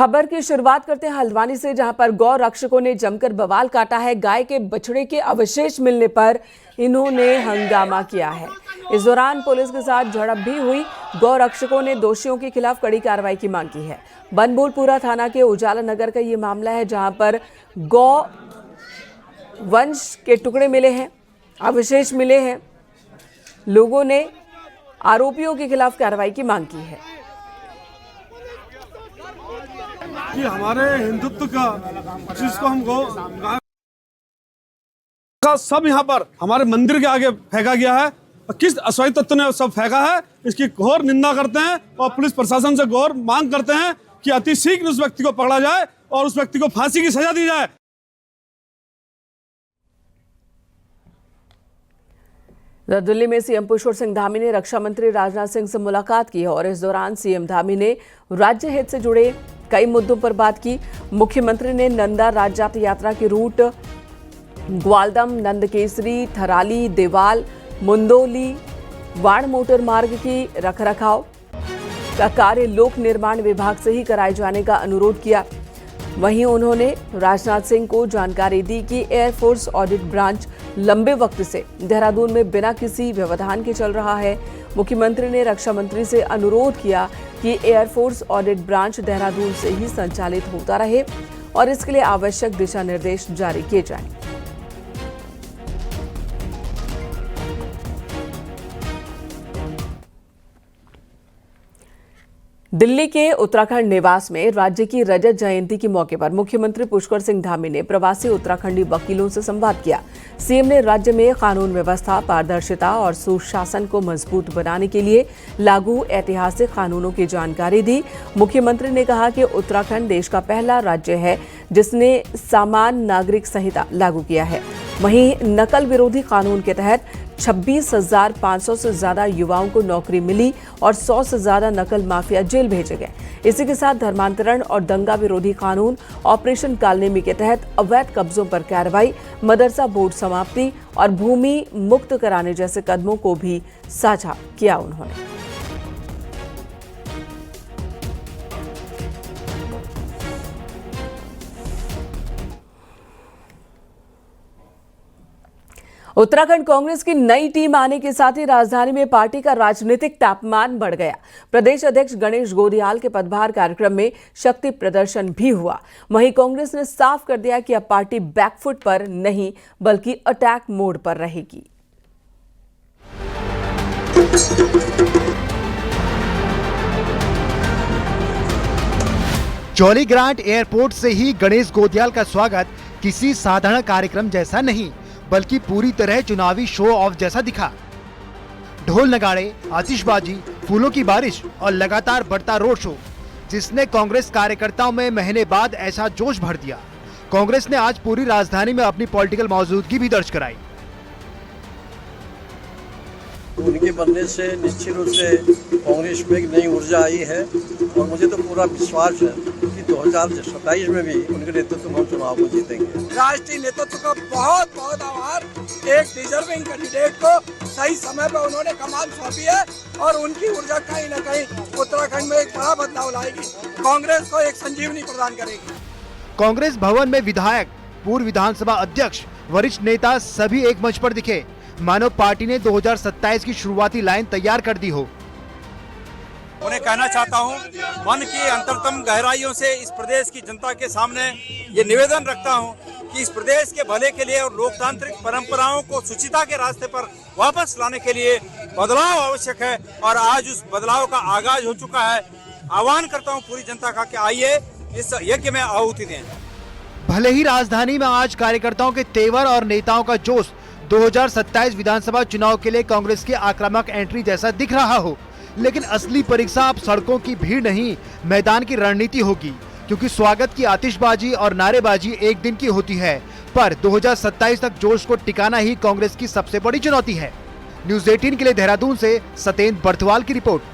खबर की शुरुआत करते हैं हल्द्वानी से, जहां पर गौ रक्षकों ने जमकर बवाल काटा है। गाय के बछड़े के अवशेष मिलने पर इन्होंने हंगामा किया है। इस दौरान पुलिस के साथ झड़प भी हुई। गौ रक्षकों ने दोषियों के खिलाफ कड़ी कार्रवाई की मांग की है। बनभूलपुरा थाना के उजाला नगर का ये मामला है, जहां पर गौ वंश के टुकड़े मिले हैं, अवशेष मिले हैं। लोगों ने आरोपियों के खिलाफ कार्रवाई की मांग की है। कि हमारे हिंदुत्व का जिसको हमको सब यहाँ पर हमारे मंदिर के आगे फेंका गया है। किस अश्लील तत्व ने सब फेंका है, इसकी घोर निंदा करते हैं और पुलिस प्रशासन से घोर मांग करते हैं कि अति शीघ्र उस व्यक्ति को पकड़ा जाए और उस व्यक्ति को फांसी की सजा दी जाए। दिल्ली में सीएम पुष्कर सिंह धामी ने रक्षा मंत्री राजनाथ सिंह से मुलाकात की और इस दौरान सीएम धामी ने राज्य हित से जुड़े कई मुद्दों पर बात की। मुख्यमंत्री ने नंदा राज्य यात्रा के रूट ग्वालदम, नंदकेसरी, थराली, देवाल, मुंदोली, वाण मोटर मार्ग की रखरखाव का कार्य लोक निर्माण विभाग से ही कराए जाने का अनुरोध किया। वहीं उन्होंने राजनाथ सिंह को जानकारी दी कि एयरफोर्स ऑडिट ब्रांच लंबे वक्त से देहरादून में बिना किसी व्यवधान के चल रहा है। मुख्यमंत्री ने रक्षा मंत्री से अनुरोध किया कि एयरफोर्स ऑडिट ब्रांच देहरादून से ही संचालित होता रहे और इसके लिए आवश्यक दिशा निर्देश जारी किए जाएं। दिल्ली के उत्तराखंड निवास में राज्य की रजत जयंती के मौके पर मुख्यमंत्री पुष्कर सिंह धामी ने प्रवासी उत्तराखंडी वकीलों से संवाद किया। सीएम ने राज्य में कानून व्यवस्था, पारदर्शिता और सुशासन को मजबूत बनाने के लिए लागू ऐतिहासिक कानूनों की जानकारी दी। मुख्यमंत्री ने कहा कि उत्तराखंड देश का पहला राज्य है जिसने सामान्य नागरिक संहिता लागू किया है। वहीं नकल विरोधी कानून के तहत 26,500 से ज्यादा युवाओं को नौकरी मिली और 100 से ज्यादा नकल माफिया जेल भेजे गए। इसी के साथ धर्मांतरण और दंगा विरोधी कानून, ऑपरेशन कालनेमी के तहत अवैध कब्जों पर कार्रवाई, मदरसा बोर्ड समाप्ति और भूमि मुक्त कराने जैसे कदमों को भी साझा किया उन्होंने। उत्तराखंड कांग्रेस की नई टीम आने के साथ ही राजधानी में पार्टी का राजनीतिक तापमान बढ़ गया। प्रदेश अध्यक्ष गणेश गोदियाल के पदभार कार्यक्रम में शक्ति प्रदर्शन भी हुआ। वहीं कांग्रेस ने साफ कर दिया कि अब पार्टी बैकफुट पर नहीं बल्कि अटैक मोड पर रहेगी। जॉली ग्रांट एयरपोर्ट से ही गणेश गोदियाल का स्वागत किसी साधारण कार्यक्रम जैसा नहीं बल्कि पूरी तरह चुनावी शो ऑफ जैसा दिखा। ढोल नगाड़े, आतिशबाजी, फूलों की बारिश और लगातार बढ़ता रोड शो, जिसने कांग्रेस कार्यकर्ताओं में महीने बाद ऐसा जोश भर दिया। कांग्रेस ने आज पूरी राजधानी में अपनी पॉलिटिकल मौजूदगी भी दर्ज कराई। उनके बनने से निश्चित रूप से कांग्रेस में एक नई ऊर्जा आई है और मुझे तो पूरा विश्वास है कि 2027 में भी उनके नेतृत्व में हम चुनाव को जीतेंगे। राष्ट्रीय नेतृत्व का बहुत बहुत आभार। एक डिजर्विंग कैंडिडेट को सही समय पर उन्होंने कमान सौंपी है और उनकी ऊर्जा कहीं न कहीं उत्तराखंड में एक बड़ा बदलाव लाएगी, कांग्रेस को एक संजीवनी प्रदान करेगी। कांग्रेस भवन में विधायक, पूर्व विधानसभा अध्यक्ष, वरिष्ठ नेता सभी एक मंच पर दिखे, मानो पार्टी ने 2027 की शुरुआती लाइन तैयार कर दी हो। उन्हें कहना चाहता हूं, मन की अंतरतम गहराइयों से इस प्रदेश की जनता के सामने ये निवेदन रखता हूं कि इस प्रदेश के भले के लिए और लोकतांत्रिक परंपराओं को शुचिता के रास्ते पर वापस लाने के लिए बदलाव आवश्यक है और आज उस बदलाव का आगाज हो चुका है। आह्वान करता हूं पूरी जनता का कि आइए इस यज्ञ में आहुति दें। भले ही राजधानी में आज कार्यकर्ताओं के तेवर और नेताओं का जोश 2027 विधानसभा चुनाव के लिए कांग्रेस की आक्रामक एंट्री जैसा दिख रहा हो, लेकिन असली परीक्षा अब सड़कों की भीड़ नहीं, मैदान की रणनीति होगी। क्योंकि स्वागत की आतिशबाजी और नारेबाजी एक दिन की होती है, पर 2027 तक जोश को टिकाना ही कांग्रेस की सबसे बड़ी चुनौती है। न्यूज़ 18 के लिए देहरादून से सतेंद्र बर्थवाल की रिपोर्ट।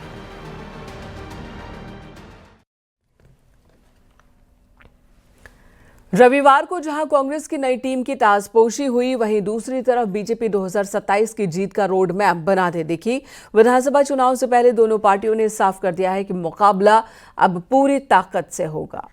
रविवार को जहां कांग्रेस की नई टीम की ताजपोशी हुई, वहीं दूसरी तरफ बीजेपी 2027 की जीत का रोड मैप बनाते दिखी। विधानसभा चुनाव से पहले दोनों पार्टियों ने साफ कर दिया है कि मुकाबला अब पूरी ताकत से होगा।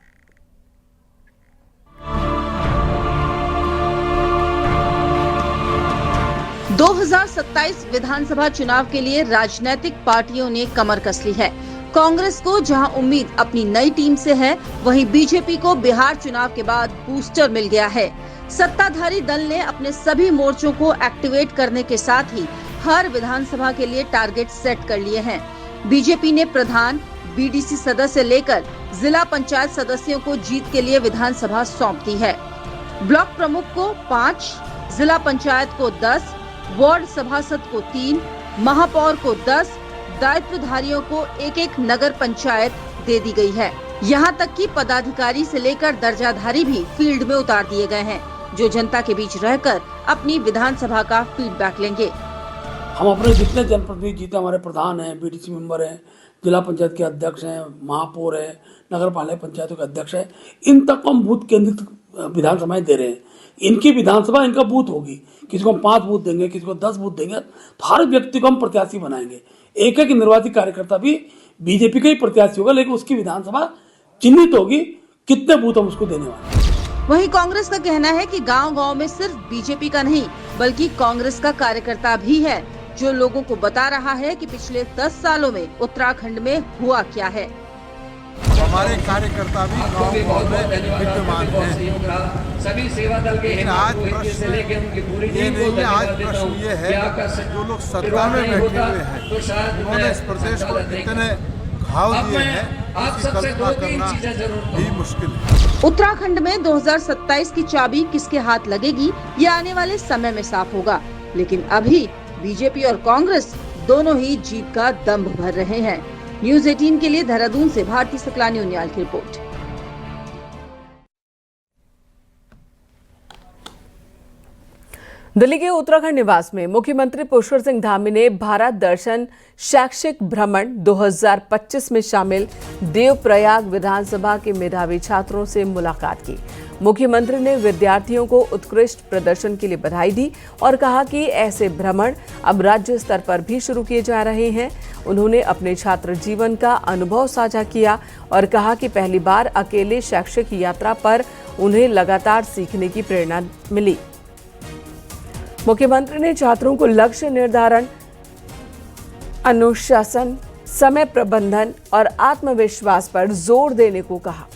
2027 विधानसभा चुनाव के लिए राजनीतिक पार्टियों ने कमर कस ली है। कांग्रेस को जहां उम्मीद अपनी नई टीम से है, वहीं बीजेपी को बिहार चुनाव के बाद बूस्टर मिल गया है। सत्ताधारी दल ने अपने सभी मोर्चों को एक्टिवेट करने के साथ ही हर विधानसभा के लिए टारगेट सेट कर लिए हैं। बीजेपी ने प्रधान, बीडीसी सदस्य लेकर जिला पंचायत सदस्यों को जीत के लिए विधानसभा सौंप दी है। ब्लॉक प्रमुख को 5, जिला पंचायत को 10, वार्ड सभासद को 3, महापौर को 10, दायित्वधारियों को 1-1 नगर पंचायत दे दी गई है। यहां तक कि पदाधिकारी से लेकर दर्जाधारी भी फील्ड में उतार दिए गए हैं, जो जनता के बीच रहकर अपनी विधानसभा का फीडबैक लेंगे। हम अपने जितने जनप्रतिनिधि जीते, हमारे प्रधान हैं, बीडीसी मेंबर हैं, जिला पंचायत के अध्यक्ष हैं, महापौर है, नगर पालिका पंचायतों के अध्यक्ष हैं, इन तक हम बूथ केंद्रित विधानसभाएं दे रहे हैं। इनकी विधानसभा इनका बूथ होगी। किसी को हम 5 बूथ देंगे, किसी को 10 बूथ देंगे, तो हर व्यक्ति को हम प्रत्याशी बनाएंगे। एक एक निर्वाचित कार्यकर्ता भी बीजेपी का ही प्रत्याशी होगा, लेकिन उसकी विधानसभा चिन्हित होगी, कितने बूथ हम उसको देने वाले हैं। वहीं कांग्रेस का कहना है कि गांव-गांव में सिर्फ बीजेपी का नहीं, बल्कि कांग्रेस का कार्यकर्ता भी है, जो लोगों को बता रहा है कि पिछले 10 सालों में उत्तराखंड में हुआ क्या है। हमारे कार्यकर्ता भी गाँव में विद्यमान हैं। सभी सेवा दल के आज प्रश्न ये नहीं है, आज प्रश्न ये है जो लोग सत्ता में बैठे हुए हैं, उन्होंने इस प्रदेश को कितने घाव दिए हैं, इसकी कल्पना करना भी मुश्किल है। उत्तराखंड में 2027 की चाबी किसके हाथ लगेगी, ये आने वाले समय में साफ होगा। लेकिन अभी बीजेपी और कांग्रेस दोनों ही जीत का दंभ भर रहे हैं। न्यूज़ 18 के लिए देहरादून से भारती सकलानी उनियाल की रिपोर्ट। दिल्ली के उत्तराखंड निवास में मुख्यमंत्री पुष्कर सिंह धामी ने भारत दर्शन शैक्षिक भ्रमण 2025 में शामिल देवप्रयाग विधानसभा के मेधावी छात्रों से मुलाकात की। मुख्यमंत्री ने विद्यार्थियों को उत्कृष्ट प्रदर्शन के लिए बधाई दी और कहा कि ऐसे भ्रमण अब राज्य स्तर पर भी शुरू किए जा रहे हैं। उन्होंने अपने छात्र जीवन का अनुभव साझा किया और कहा कि पहली बार अकेले शैक्षिक यात्रा पर उन्हें लगातार सीखने की प्रेरणा मिली। मुख्यमंत्री ने छात्रों को लक्ष्य निर्धारण, अनुशासन, समय प्रबंधन और आत्मविश्वास पर जोर देने को कहा।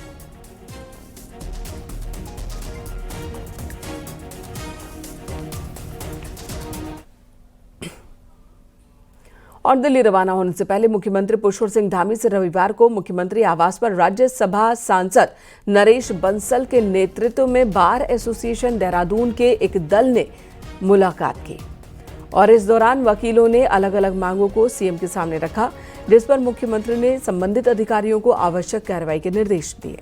और दिल्ली रवाना होने से पहले मुख्यमंत्री पुष्कर सिंह धामी से रविवार को मुख्यमंत्री आवास पर राज्यसभा सांसद नरेश बंसल के नेतृत्व में बार एसोसिएशन देहरादून के एक दल ने मुलाकात की और इस दौरान वकीलों ने अलग अलग मांगों को सीएम के सामने रखा, जिस पर मुख्यमंत्री ने संबंधित अधिकारियों को आवश्यक कार्रवाई के निर्देश दिए।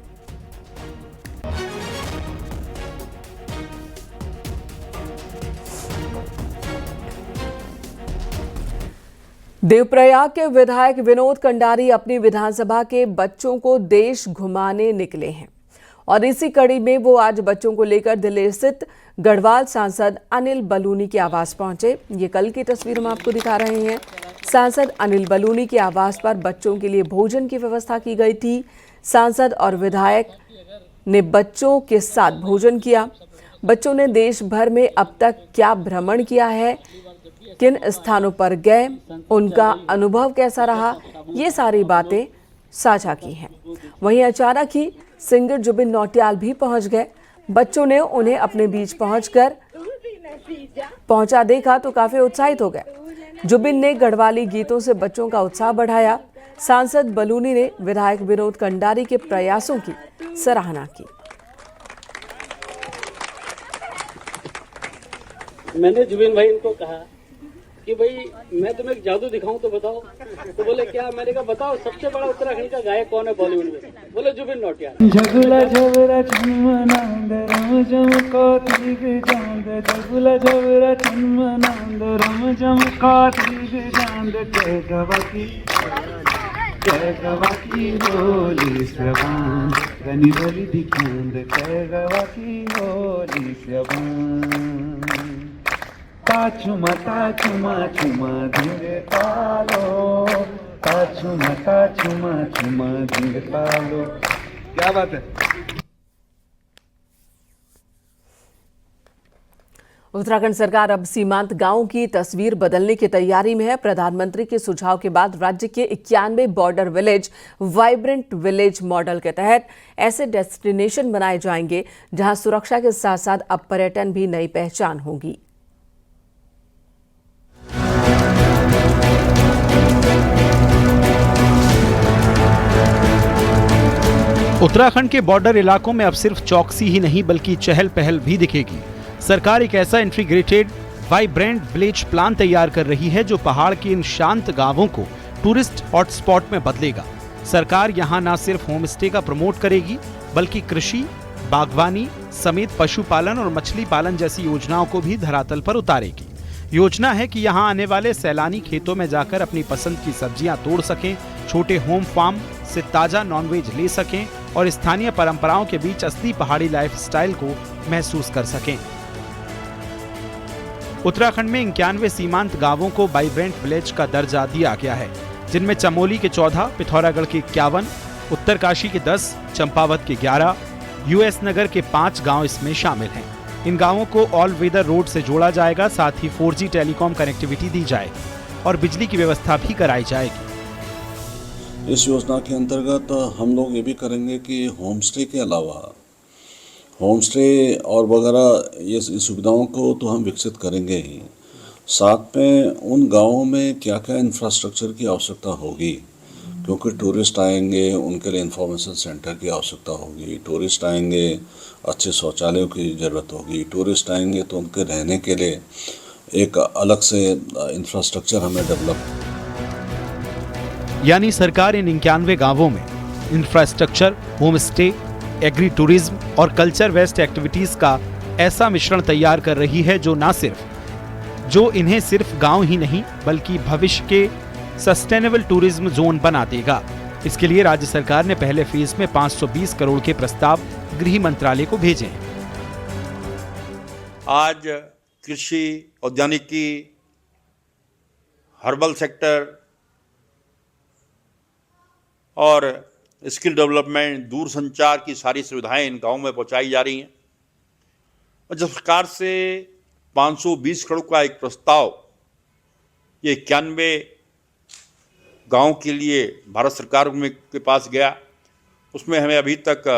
देवप्रयाग के विधायक विनोद कंडारी अपनी विधानसभा के बच्चों को देश घुमाने निकले हैं और इसी कड़ी में वो आज बच्चों को लेकर दिल्ली स्थित गढ़वाल सांसद अनिल बलूनी के आवास पहुंचे। ये कल की तस्वीर हम आपको दिखा रहे हैं। सांसद अनिल बलूनी के आवास पर बच्चों के लिए भोजन की व्यवस्था की गई थी। सांसद और विधायक ने बच्चों के साथ भोजन किया। बच्चों ने देश भर में अब तक क्या भ्रमण किया है, किन स्थानों पर गए, उनका अनुभव कैसा रहा, ये सारी बातें साझा की हैं। वहीं अचानक ही सिंगर जुबिन नौटियाल भी पहुंच गए। बच्चों ने उन्हें अपने बीच पहुंचा देखा तो काफी उत्साहित हो गए। जुबिन ने गढ़वाली गीतों से बच्चों का उत्साह बढ़ाया। सांसद बलूनी ने विधायक विनोद कंडारी के प्रयासों की सराहना की। मैंने जुबिन भाई इनको कहा कि भाई मैं तुम्हें एक जादू दिखाऊं तो बताओ। तो बोले क्या? मैंने कहा बताओ सबसे बड़ा उत्तराखंड का गायक कौन है बॉलीवुड में? बोले जुबिन नौटियाल। झगुला झबरा छनमनांद रमजम कोतिग जांद, झगुला झबरा छनमनांद रमजम कोतिग जांद, जय गवा की होली श्रवण गनी बोली दिखांद, जय गवा की होली श्रवण। ताचुमा ताचुमा चुमा धीरे तालो, ताचुमा ताचुमा चुमा धीरे तालो। क्या बात है। उत्तराखंड सरकार अब सीमांत गांवों की तस्वीर बदलने की तैयारी में है। प्रधानमंत्री के सुझाव के बाद राज्य के 91 border village vibrant village model के तहत ऐसे डेस्टिनेशन बनाए जाएंगे जहां सुरक्षा के साथ साथ अब पर्यटन भी नई पहचान होगी। उत्तराखंड के बॉर्डर इलाकों में अब सिर्फ चौकसी ही नहीं बल्कि चहल पहल भी दिखेगी। सरकार एक ऐसा इंटीग्रेटेड वाइब्रेंट विलेज प्लान तैयार कर रही है जो पहाड़ के इन शांत गांवों को टूरिस्ट हॉटस्पॉट में बदलेगा। सरकार यहां न सिर्फ होम स्टे का प्रमोट करेगी बल्कि कृषि, बागवानी समेत पशुपालन और मछली पालन जैसी योजनाओं को भी धरातल पर उतारेगी। योजना है कि यहां आने वाले सैलानी खेतों में जाकर अपनी पसंद की सब्जियां तोड़ सकें, छोटे होम फार्म से ताजा नॉनवेज ले सकें और स्थानीय परंपराओं के बीच असली पहाड़ी लाइफस्टाइल को महसूस कर सकें। उत्तराखंड में 91 सीमांत गांवों को वाइब्रेंट विलेज का दर्जा दिया गया है, जिनमें चमोली के 14, पिथौरागढ़ के 51, उत्तरकाशी के 10, चंपावत के 11, यूएस नगर के 5 गांव इसमें शामिल हैं। इन गांवों को ऑल वेदर रोड से जोड़ा जाएगा, साथ ही 4G टेलीकॉम कनेक्टिविटी दी जाएगी और बिजली की व्यवस्था भी कराई जाएगी। इस योजना के अंतर्गत हम लोग ये भी करेंगे कि होम स्टे के अलावा होम स्टे और वगैरह ये सुविधाओं को तो हम विकसित करेंगे ही, साथ में उन गांवों में क्या क्या इंफ्रास्ट्रक्चर की आवश्यकता होगी, क्योंकि टूरिस्ट आएंगे उनके लिए इंफॉर्मेशन सेंटर की आवश्यकता होगी, टूरिस्ट आएंगे अच्छे शौचालयों की ज़रूरत होगी, टूरिस्ट आएंगे तो उनके रहने के लिए एक अलग से इंफ्रास्ट्रक्चर हमें डेवलप। यानी सरकार इन 91 गांवों में infrastructure, home stay, agri tourism और कल्चर वेस्ट एक्टिविटीज का ऐसा मिश्रण तैयार कर रही है जो इन्हें सिर्फ गांव ही नहीं बल्कि भविष्य के सस्टेनेबल टूरिज्म जोन बना देगा। इसके लिए राज्य सरकार ने पहले फेज में 520 करोड़ के प्रस्ताव गृह मंत्रालय को भेजे हैं। आज कृषि, औद्यानिकी, हर्बल सेक्टर और स्किल डेवलपमेंट, दूर संचार की सारी सुविधाएं इन गाँव में पहुंचाई जा रही हैं। और जब सरकार से 520 करोड़ का एक प्रस्ताव ये 91 गाँव के लिए भारत सरकार के पास गया, उसमें हमें अभी तक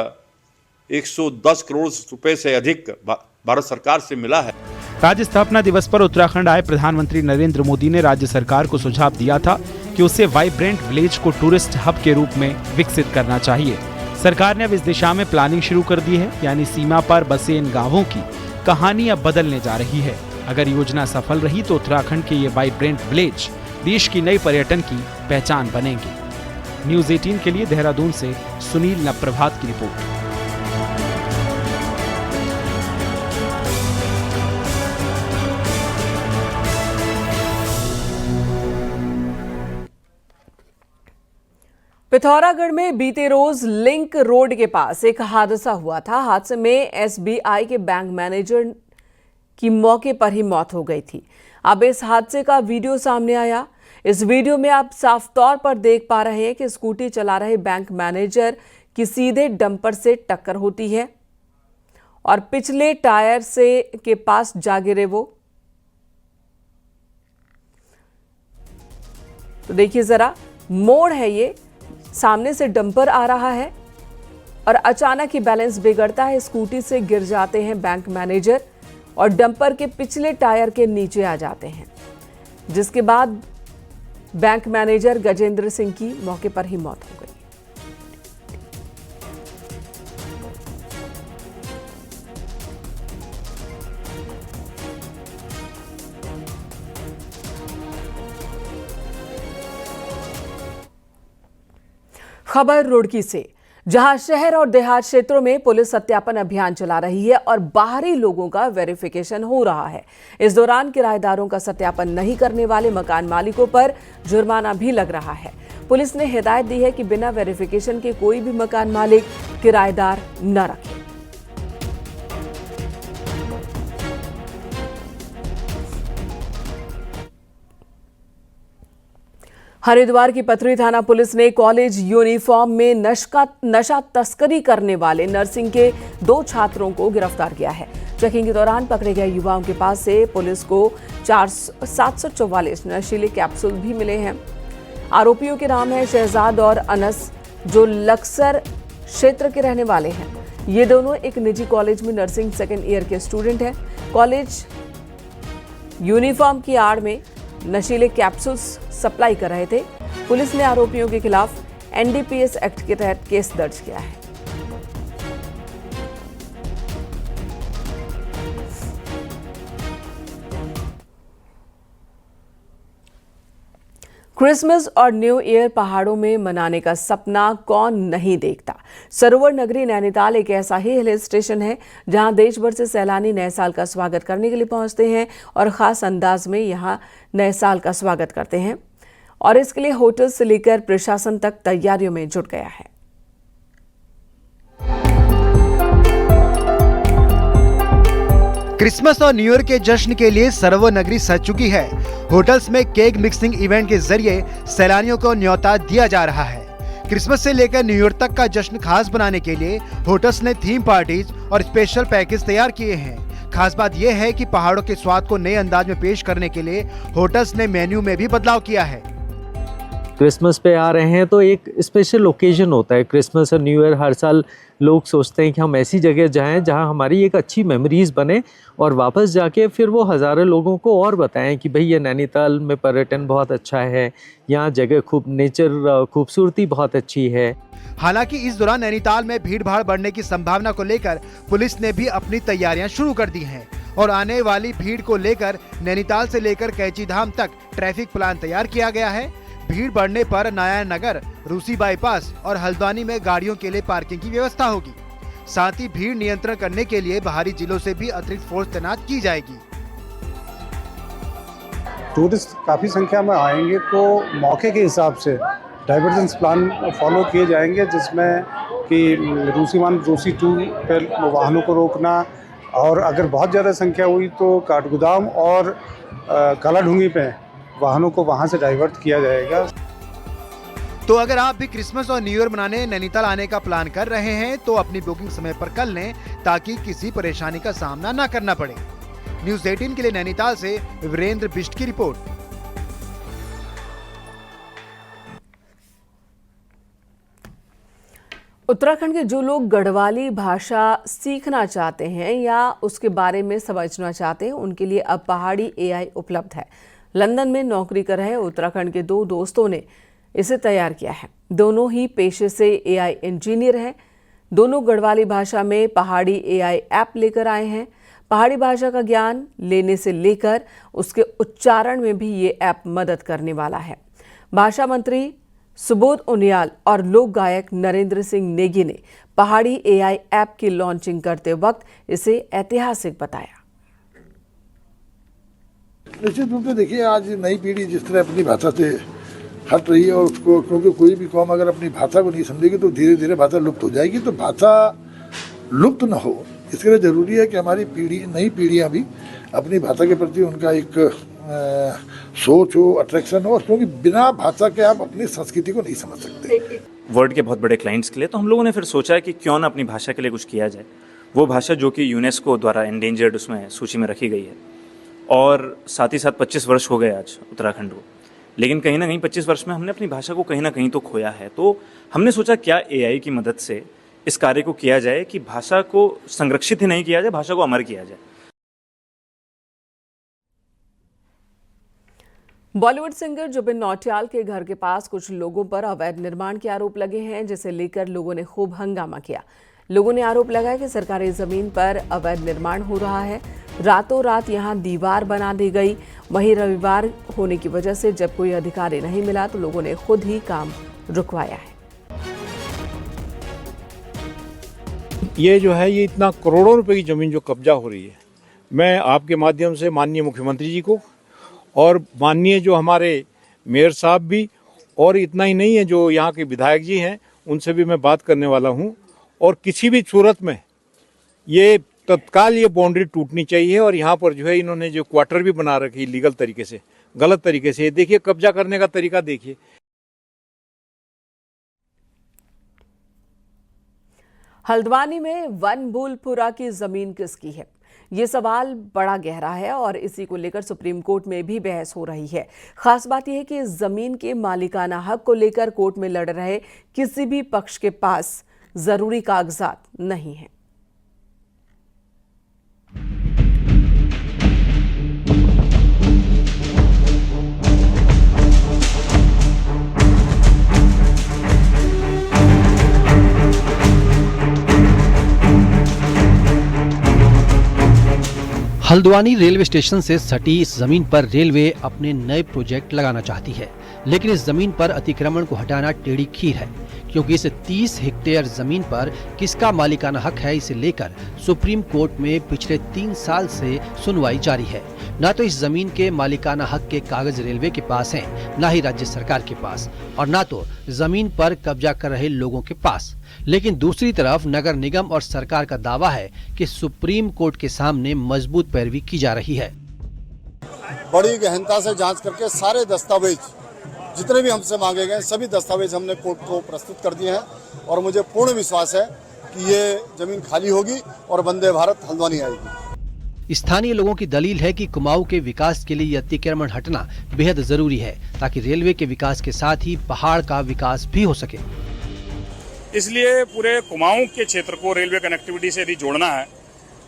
110 करोड़ रुपए से अधिक भारत सरकार से मिला है। राज्य स्थापना दिवस पर उत्तराखंड आए प्रधानमंत्री नरेंद्र मोदी ने राज्य सरकार को सुझाव दिया था कि उसे वाइब्रेंट विलेज को टूरिस्ट हब के रूप में विकसित करना चाहिए। सरकार ने अब इस दिशा में प्लानिंग शुरू कर दी है, यानी सीमा पर बसे इन गांवों की कहानी अब बदलने जा रही है। अगर योजना सफल रही तो उत्तराखंड के ये वाइब्रेंट विलेज देश की नई पर्यटन की पहचान बनेंगे। न्यूज़ 18 के लिए देहरादून से सुनील नवप्रभात की रिपोर्ट। पिथौरागढ़ में बीते रोज लिंक रोड के पास एक हादसा हुआ था। हादसे में SBI के बैंक मैनेजर की मौके पर ही मौत हो गई थी। अब इस हादसे का वीडियो सामने आया। इस वीडियो में आप साफ तौर पर देख पा रहे हैं कि स्कूटी चला रहे बैंक मैनेजर की सीधे डंपर से टक्कर होती है और पिछले टायर से के पास जा गिरे वो। तो देखिए जरा, मोड़ है ये, सामने से डंपर आ रहा है और अचानक ही बैलेंस बिगड़ता है, स्कूटी से गिर जाते हैं बैंक मैनेजर और डंपर के पिछले टायर के नीचे आ जाते हैं, जिसके बाद बैंक मैनेजर गजेंद्र सिंह की मौके पर ही मौत हो गई। खबर रुड़की से, जहां शहर और देहात क्षेत्रों में पुलिस सत्यापन अभियान चला रही है और बाहरी लोगों का वेरिफिकेशन हो रहा है। इस दौरान किराएदारों का सत्यापन नहीं करने वाले मकान मालिकों पर जुर्माना भी लग रहा है। पुलिस ने हिदायत दी है कि बिना वेरिफिकेशन के कोई भी मकान मालिक किराएदार न रखे। हरिद्वार की पथरी थाना पुलिस ने कॉलेज यूनिफॉर्म में नशा तस्करी करने वाले नर्सिंग के 2 छात्रों को गिरफ्तार किया है। चेकिंग के दौरान पकड़े गए युवाओं के पास से पुलिस को 744 नशीले कैप्सूल भी मिले हैं। आरोपियों के नाम है शहजाद और अनस, जो लक्सर क्षेत्र के रहने वाले हैं। ये दोनों एक निजी कॉलेज में नर्सिंग सेकेंड ईयर के स्टूडेंट हैं। कॉलेज यूनिफॉर्म की आड़ में नशीले कैप्सूल्स सप्लाई कर रहे थे। पुलिस ने आरोपियों के खिलाफ एनडीपीएस एक्ट के तहत केस दर्ज किया है। क्रिसमस और न्यू ईयर पहाड़ों में मनाने का सपना कौन नहीं देखता। सरोवर नगरी नैनीताल एक ऐसा ही हिल स्टेशन है जहां देश भर से सैलानी नए साल का स्वागत करने के लिए पहुंचते हैं और खास अंदाज में यहां नए साल का स्वागत करते हैं, और इसके लिए होटल से लेकर प्रशासन तक तैयारियों में जुट गया है। क्रिसमस और न्यू ईयर के जश्न के लिए सरोवर नगरी सज चुकी है। होटल्स में केक मिक्सिंग इवेंट के जरिए सैलानियों को न्योता दिया जा रहा है। क्रिसमस से लेकर न्यू ईयर तक का जश्न खास बनाने के लिए होटल्स ने थीम पार्टीज और स्पेशल पैकेज तैयार किए हैं। खास बात यह है कि पहाड़ों के स्वाद को नए अंदाज में पेश करने के लिए होटल्स ने मेन्यू में भी बदलाव किया है। क्रिसमस पे आ रहे हैं तो एक स्पेशल ओकेजन होता है। क्रिसमस और न्यू ईयर हर साल लोग सोचते हैं कि हम ऐसी जगह जाएं जहां हमारी एक अच्छी मेमोरीज बने और वापस जाके फिर वो हज़ारों लोगों को और बताएं कि भाई ये नैनीताल में पर्यटन बहुत अच्छा है, यहाँ जगह खूब नेचर खूबसूरती बहुत अच्छी है। हालांकि इस दौरान नैनीताल में भीड़ भाड़ बढ़ने की संभावना को लेकर पुलिस ने भी अपनी तैयारियां शुरू कर दी हैं और आने वाली भीड़ को लेकर नैनीताल से लेकर कैची धाम तक ट्रैफिक प्लान तैयार किया गया है। भीड़ बढ़ने पर नाया नगर, रूसी बाईपास और हल्द्वानी में गाड़ियों के लिए पार्किंग की व्यवस्था होगी। साथ ही भीड़ नियंत्रण करने के लिए बाहरी जिलों से भी अतिरिक्त फोर्स तैनात की जाएगी। टूरिस्ट काफ़ी संख्या में आएंगे तो मौके के हिसाब से डाइवर्जेंस प्लान फॉलो किए जाएंगे, जिसमें कि रूसी 1, रूसी 2 पर वाहनों को रोकना, और अगर बहुत ज़्यादा संख्या हुई तो काठगोदाम और कालाढूंगी पे वाहनों को वहां से डाइवर्ट किया जाएगा। तो अगर आप भी क्रिसमस और न्यू ईयर मनाने नैनीताल आने का प्लान कर रहे हैं तो अपनी बुकिंग समय पर कर लें ताकि किसी परेशानी का सामना न करना पड़े। न्यूज़ 18 के लिए नैनीताल से वीरेंद्र बिष्ट की रिपोर्ट। उत्तराखंड के जो लोग गढ़वाली भाषा सीखना चाहते हैं या उसके बारे में समझना चाहते हैं, उनके लिए अब पहाड़ी एआई उपलब्ध है। लंदन में नौकरी कर रहे उत्तराखंड के 2 दोस्तों ने इसे तैयार किया है। दोनों ही पेशे से एआई इंजीनियर हैं। दोनों गढ़वाली भाषा में पहाड़ी एआई ऐप लेकर आए हैं। पहाड़ी भाषा का ज्ञान लेने से लेकर उसके उच्चारण में भी ये ऐप मदद करने वाला है। भाषा मंत्री सुबोध उनियाल और लोक गायक नरेंद्र सिंह नेगी ने पहाड़ी एआई ऐप की लॉन्चिंग करते वक्त इसे ऐतिहासिक बताया। निश्चित रूप से देखिए, आज नई पीढ़ी जिस तरह अपनी भाषा से हट रही है और उसको, क्योंकि कोई भी कौम अगर अपनी भाषा को नहीं समझेगी तो धीरे धीरे भाषा लुप्त हो जाएगी। तो भाषा लुप्त न हो, इसके लिए ज़रूरी है कि हमारी पीढ़ी, नई पीढ़ियाँ भी अपनी भाषा के प्रति उनका एक सोच हो, अट्रैक्शन हो, क्योंकि बिना भाषा के आप अपनी संस्कृति को नहीं समझ सकते। वर्ल्ड के बहुत बड़े क्लाइंट्स के लिए तो हम लोगों ने फिर सोचा है कि क्यों ना अपनी भाषा के लिए कुछ किया जाए। वो भाषा जो कि यूनेस्को द्वारा एंडेंजर्ड उसमें सूची में रखी गई है, और साथ ही साथ 25 वर्ष हो गए आज उत्तराखंड को, लेकिन कहीं ना कहीं 25 वर्ष में हमने अपनी भाषा को कहीं ना कहीं तो खोया है। तो हमने सोचा क्या एआई की मदद से इस कार्य को किया जाए कि भाषा को संरक्षित ही नहीं किया जाए, भाषा को अमर किया जाए। बॉलीवुड सिंगर जुबिन नौटियाल के घर के पास कुछ लोगों पर अवैध निर्माण के आरोप लगे हैं, जिसे लेकर लोगों ने खूब हंगामा किया। लोगों ने आरोप लगाया कि सरकारी जमीन पर अवैध निर्माण हो रहा है। रातों रात यहां दीवार बना दी गई। वहीं रविवार होने की वजह से जब कोई अधिकारी नहीं मिला तो लोगों ने खुद ही काम रुकवाया है। ये जो है, ये इतना करोड़ों रुपए की जमीन जो कब्जा हो रही है, मैं आपके माध्यम से माननीय मुख्यमंत्री जी को और माननीय जो हमारे मेयर साहब भी, और इतना ही नहीं है जो यहाँ के विधायक जी हैं, उनसे भी मैं बात करने वाला हूँ। और किसी भी सूरत में ये तत्काल ये बाउंड्री टूटनी चाहिए। और यहाँ पर जो है इन्होंने जो क्वार्टर भी बना रखी लीगल तरीके से, गलत तरीके से। देखिए कब्जा करने का तरीका देखिए। हल्द्वानी में वनबुलपुरा की जमीन किसकी है, ये सवाल बड़ा गहरा है और इसी को लेकर सुप्रीम कोर्ट में भी बहस हो रही है। खास बात यह है कि इस जमीन के मालिकाना हक को लेकर कोर्ट में लड़ रहे किसी भी पक्ष के पास जरूरी कागजात नहीं है। हल्द्वानी रेलवे स्टेशन से सटी इस जमीन पर रेलवे अपने नए प्रोजेक्ट लगाना चाहती है, लेकिन इस जमीन पर अतिक्रमण को हटाना टेढ़ी खीर है, क्योंकि इस 30 हेक्टेयर जमीन पर किसका मालिकाना हक है, इसे लेकर सुप्रीम कोर्ट में पिछले 3 साल से सुनवाई जारी है। न तो इस जमीन के मालिकाना हक के कागज रेलवे के पास हैं, न ही राज्य सरकार के पास, और न तो जमीन पर कब्जा कर रहे लोगों के पास। लेकिन दूसरी तरफ नगर निगम और सरकार का दावा है कि सुप्रीम कोर्ट के सामने मजबूत पैरवी की जा रही है। बड़ी गहनता से जांच करके सारे दस्तावेज जितने भी हमसे मांगे गए सभी दस्तावेज हमने कोर्ट को प्रस्तुत कर दिए हैं और मुझे पूर्ण विश्वास है कि ये जमीन खाली होगी और वंदे भारत हल्द्वानी आएगी। स्थानीय लोगों की दलील है कि कुमाऊं के विकास के लिए यह अतिक्रमण हटना बेहद जरूरी है, ताकि रेलवे के विकास के साथ ही पहाड़ का विकास भी हो सके। इसलिए पूरे कुमाऊं के क्षेत्र को रेलवे कनेक्टिविटी से यदि जोड़ना है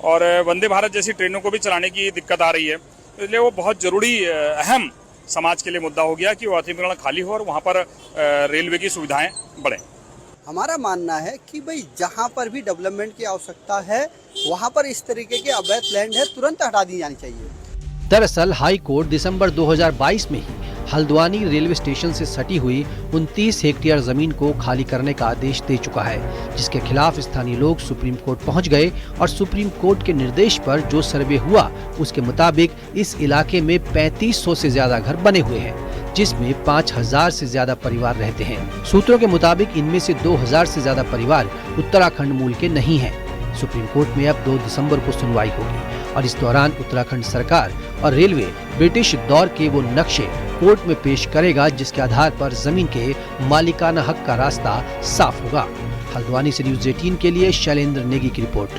और वंदे भारत जैसी ट्रेनों को भी चलाने की दिक्कत आ रही है, इसलिए वो बहुत जरूरी अहम समाज के लिए मुद्दा हो गया कि वो अतिक्रमण खाली हो और वहाँ पर रेलवे की सुविधाएं बढ़े। हमारा मानना है कि भाई जहाँ पर भी डेवलपमेंट की आवश्यकता है वहाँ पर इस तरीके के अवैध लैंड है तुरंत हटा दी जानी चाहिए। दरअसल हाई कोर्ट दिसंबर 2022 में ही हल्द्वानी रेलवे स्टेशन से सटी हुई 29 हेक्टेयर जमीन को खाली करने का आदेश दे चुका है, जिसके खिलाफ स्थानीय लोग सुप्रीम कोर्ट पहुंच गए और सुप्रीम कोर्ट के निर्देश पर जो सर्वे हुआ उसके मुताबिक इस इलाके में 3500 से ज्यादा घर बने हुए हैं, जिसमें 5000 से ज्यादा परिवार रहते हैं। सूत्रों के मुताबिक इनमें से 2000 से ज्यादा परिवार उत्तराखंड मूल के नहीं हैं। सुप्रीम कोर्ट में अब 2 दिसंबर को सुनवाई होगी और इस दौरान उत्तराखंड सरकार और रेलवे ब्रिटिश दौर के वो नक्शे कोर्ट में पेश करेगा, जिसके आधार पर जमीन के मालिकाना हक का रास्ता साफ होगा। हल्द्वानी से न्यूज़ 18 के लिए शैलेंद्र नेगी की रिपोर्ट।